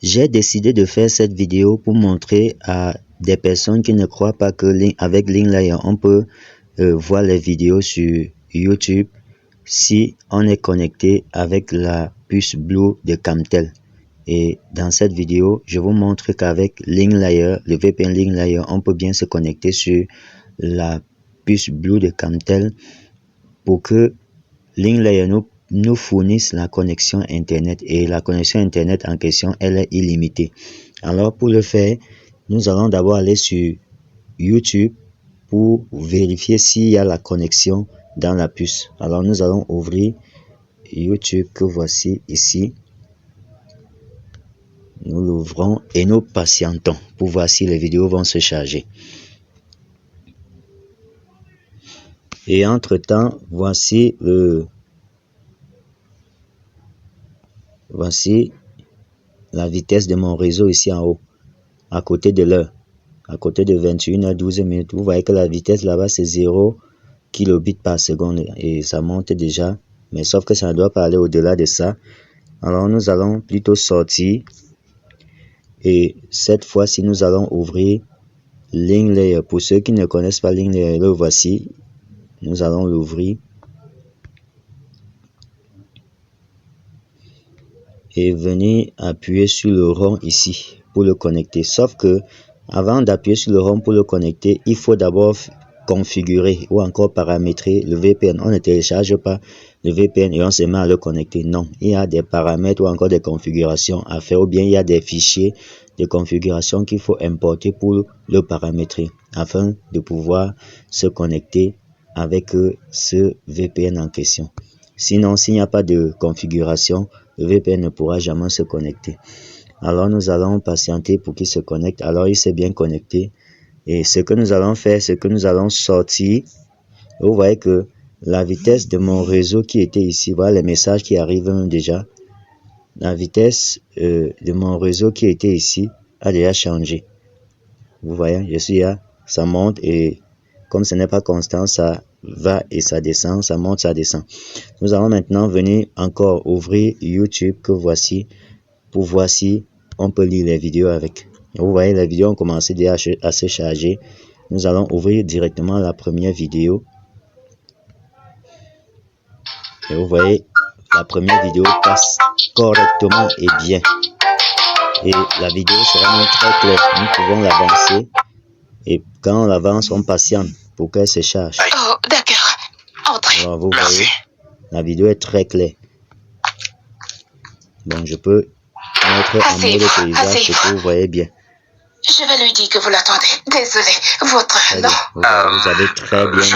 J'ai décidé de faire cette vidéo pour montrer à des personnes qui ne croient pas que avec Linklayer, on peut voir les vidéos sur YouTube si on est connecté avec la puce Blue de Camtel. Et dans cette vidéo, je vous montre qu'avec Linklayer, le VPN Linklayer, on peut bien se connecter sur la puce Blue de Camtel pour que Linklayer nous fournisse la connexion Internet, et la connexion Internet en question, elle est illimitée. Alors pour le faire, nous allons d'abord aller sur YouTube pour vérifier s'il y a la connexion dans la puce. Alors nous allons ouvrir YouTube que voici ici. Nous l'ouvrons et nous patientons pour voir si les vidéos vont se charger. Et entre-temps, voici la vitesse de mon réseau ici en haut, à côté de l'heure, à côté de 21h12. Vous voyez que la vitesse là-bas c'est 0 kilobits par seconde et ça monte déjà, mais sauf que ça ne doit pas aller au-delà de ça. Alors nous allons plutôt sortir et cette fois-ci nous allons ouvrir Linklayer. Pour ceux qui ne connaissent pas Linklayer, le voici. Nous allons l'ouvrir et venir appuyer sur le rond ici pour le connecter. Sauf que avant d'appuyer sur le rond pour le connecter, il faut d'abord configurer ou encore paramétrer le VPN. On ne télécharge pas le VPN et on se met à le connecter. Non, il y a des paramètres ou encore des configurations à faire, ou bien il y a des fichiers de configuration qu'il faut importer pour le paramétrer afin de pouvoir se connecter avec ce VPN en question. Sinon, s'il n'y a pas de configuration, le VPN ne pourra jamais se connecter. Alors nous allons patienter pour qu'il se connecte. Alors il s'est bien connecté. Et ce que nous allons faire, c'est que nous allons sortir. Vous voyez que la vitesse de mon réseau qui était ici, voilà les messages qui arrivent déjà. La vitesse de mon réseau qui était ici a déjà changé. Vous voyez, je suis là, ça monte et comme ce n'est pas constant, ça va et ça descend, ça monte, ça descend. Nous allons maintenant venir encore ouvrir YouTube que voici pour voir si on peut lire les vidéos avec. Vous voyez, les vidéos ont commencé déjà à se charger. Nous allons ouvrir directement la première vidéo. Et vous voyez, la première vidéo passe correctement et bien. Et la vidéo sera même très claire. Nous pouvons l'avancer. Et quand on l'avance, on patiente pour qu'elle se charge. Oh, d'accord. Entrez. Alors vous voyez, la vidéo est très claire. Donc je peux mettre en mode paysage pour que vous voyez bien. Je vais lui dire que vous l'attendez. Désolé, votre nom. Vous avez très bien vu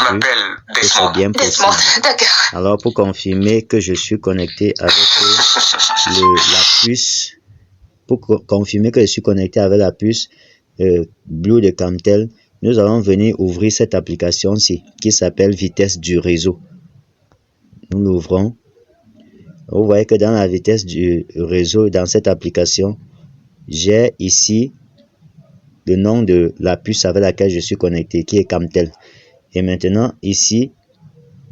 que c'est bien possible. D'accord. Alors pour confirmer que je suis connecté avec la puce, Blue de Camtel, nous allons venir ouvrir cette application-ci qui s'appelle vitesse du réseau. Nous l'ouvrons. Vous voyez que dans la vitesse du réseau, dans cette application, j'ai ici le nom de la puce avec laquelle je suis connecté, qui est Camtel. Et maintenant, ici,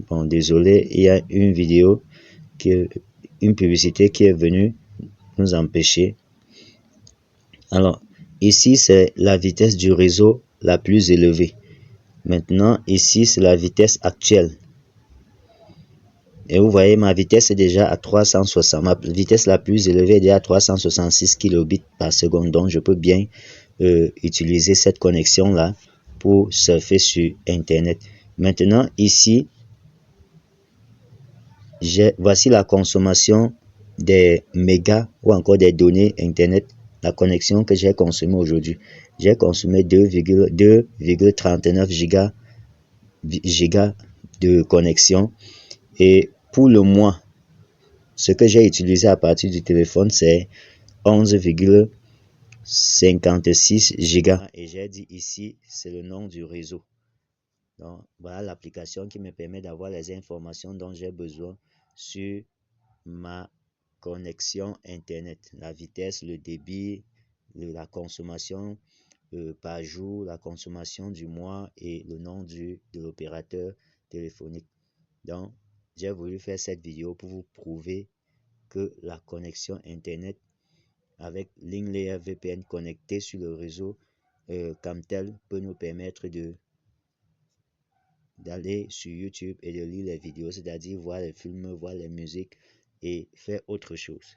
bon, désolé, il y a une vidéo, une publicité qui est venue nous empêcher. Alors, ici, c'est la vitesse du réseau la plus élevée. Maintenant, ici, c'est la vitesse actuelle. Et vous voyez, ma vitesse est déjà à 360. Ma vitesse la plus élevée est déjà à 366 kilobits par seconde. Donc, je peux bien utiliser cette connexion-là pour surfer sur Internet. Maintenant, ici, voici la consommation des mégas ou encore des données Internet, la connexion que j'ai consommée aujourd'hui. J'ai consommé 2,39 gigas de connexion. Et pour le mois, ce que j'ai utilisé à partir du téléphone, c'est 11,56 gigas. Et j'ai dit ici, c'est le nom du réseau. Donc, voilà l'application qui me permet d'avoir les informations dont j'ai besoin sur ma connexion Internet. La vitesse, le débit, la consommation par jour, la consommation du mois et le nom de l'opérateur téléphonique. Donc, j'ai voulu faire cette vidéo pour vous prouver que la connexion Internet avec LinkLayer VPN connecté sur le réseau Camtel peut nous permettre d'aller sur YouTube et de lire les vidéos, c'est-à-dire voir les films, voir les musiques et faire autre chose.